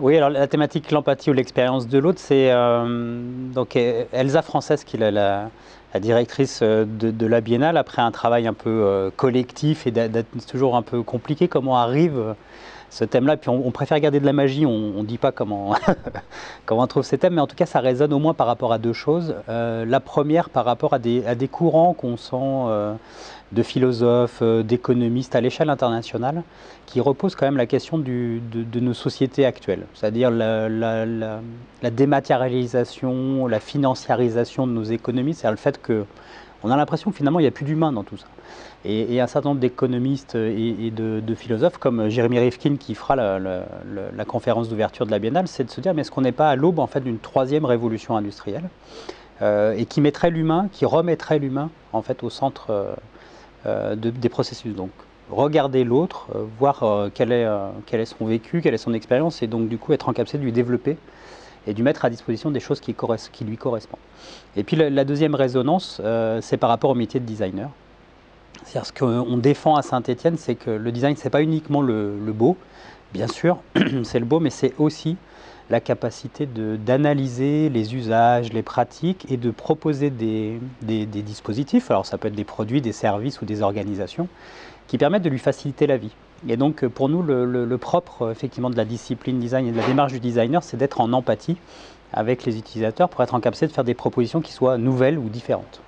Oui, alors la thématique l'empathie ou l'expérience de l'autre, c'est donc Elsa Frances, qui est la directrice de la Biennale, après un travail un peu collectif et c'est toujours un peu compliqué comment arrive ce thème-là. Puis on préfère garder de la magie, on ne dit pas comment, comment on trouve ces thèmes, mais en tout cas ça résonne au moins par rapport à deux choses. La première par rapport à des courants qu'on sent de philosophes, d'économistes à l'échelle internationale, qui reposent quand même la question de nos sociétés actuelles, c'est-à-dire la dématérialisation, la financiarisation de nos économies, c'est-à-dire le fait qu'on a l'impression que finalement il n'y a plus d'humain dans tout ça. Et un certain nombre d'économistes et de philosophes, comme Jeremy Rifkin qui fera la conférence d'ouverture de la Biennale, c'est de se dire mais est-ce qu'on n'est pas à l'aube en fait d'une troisième révolution industrielle et qui mettrait l'humain, qui remettrait l'humain en fait au centre des processus. Donc regarder l'autre, voir quel est son vécu, quelle est son expérience, et donc du coup être en capacité de lui développer et de lui mettre à disposition des choses qui lui correspondent. Et puis la deuxième résonance, c'est par rapport au métier de designer. C'est-à-dire ce qu'on défend à Saint-Étienne, c'est que le design, c'est pas uniquement le beau, bien sûr, c'est le beau, mais c'est aussi la capacité d'analyser les usages, les pratiques et de proposer des dispositifs, alors ça peut être des produits, des services ou des organisations, qui permettent de lui faciliter la vie. Et donc pour nous, le propre effectivement de la discipline design et de la démarche du designer, c'est d'être en empathie avec les utilisateurs pour être en capacité de faire des propositions qui soient nouvelles ou différentes.